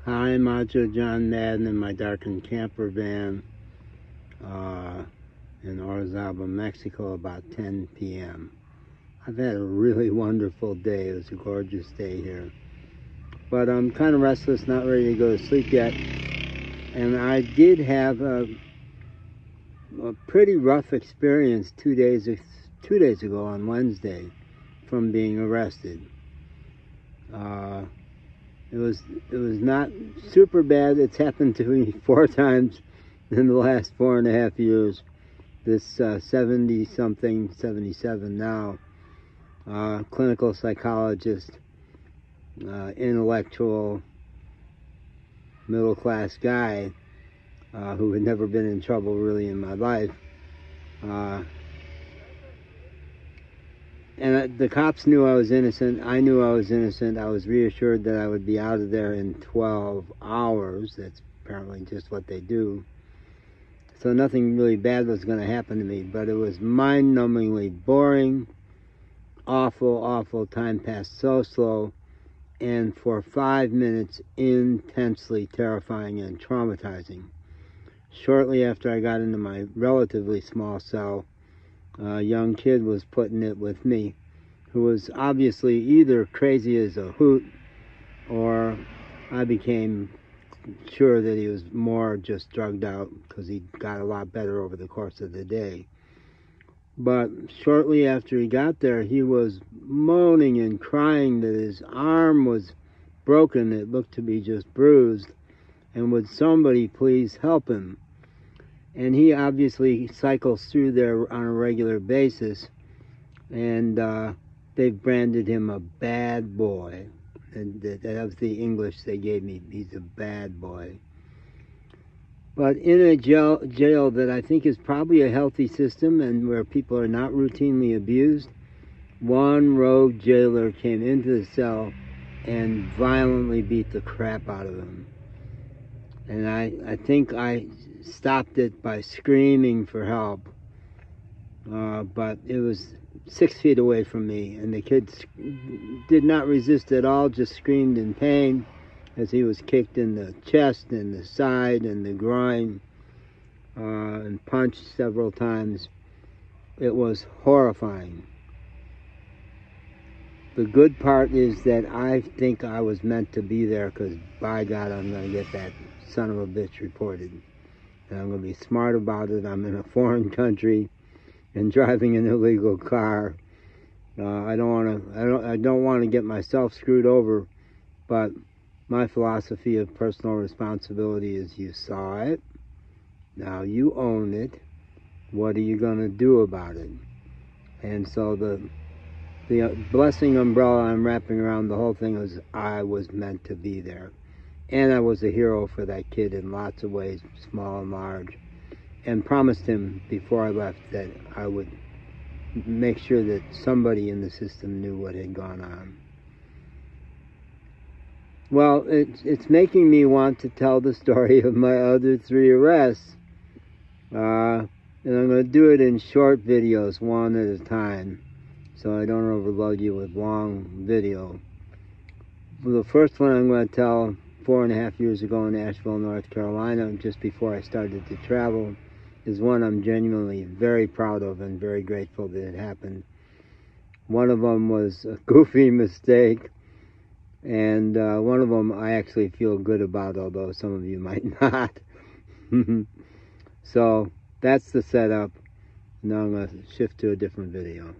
Hi, Macho John Madden in my darkened camper van in Orizaba, Mexico, about 10 p.m. I've had a really wonderful day. It was a gorgeous day here. But I'm kind of restless, not ready to go to sleep yet. And I did have a pretty rough experience 2 days ago on Wednesday from being arrested. It was not super bad. It's happened to me 4 times in the last 4.5 years. This 70-something, 77 now, clinical psychologist, intellectual, middle-class guy who had never been in trouble really in my life. And the cops knew I was innocent. I knew I was innocent. I was reassured that I would be out of there in 12 hours. That's apparently just what they do. So nothing really bad was going to happen to me. But it was mind-numbingly boring, awful, awful. Time passed so slow. And for 5 minutes, intensely terrifying and traumatizing. Shortly after I got into my relatively small cell, a young kid was put in it with me, who was obviously either crazy as a hoot, or I became sure that he was more just drugged out because he got a lot better over the course of the day. But shortly after he got there, he was moaning and crying that his arm was broken. It looked to be just bruised, and would somebody please help him? And he obviously cycles through there on a regular basis, and they've branded him a bad boy. And that was the English they gave me. He's a bad boy. But in a jail that I think is probably a healthy system and where people are not routinely abused, one rogue jailer came into the cell and violently beat the crap out of him. And I think I stopped it by screaming for help. But it was 6 feet away from me, and the kid did not resist at all, just screamed in pain as he was kicked in the chest and the side and the groin and punched several times. It was horrifying. The good part is that I think I was meant to be there, because by God, I'm going to get that son of a bitch reported. And I'm going to be smart about it. I'm in a foreign country and driving an illegal car. I don't want to get myself screwed over, but my philosophy of personal responsibility is: you saw it, now you own it. What are you going to do about it? And so the blessing umbrella I'm wrapping around the whole thing is I was meant to be there. And I was a hero for that kid in lots of ways, small and large, and promised him before I left that I would make sure that somebody in the system knew what had gone on. Well, it's making me want to tell the story of my other 3 arrests. And I'm going to do it in short videos, one at a time, so I don't overload you with long video. The first one I'm going to tell 4.5 years ago in Asheville, North Carolina, just before I started to travel, is one I'm genuinely very proud of and very grateful that it happened. One of them was a goofy mistake, and one of them I actually feel good about, although some of you might not. So that's the setup. Now I'm going to shift to a different video.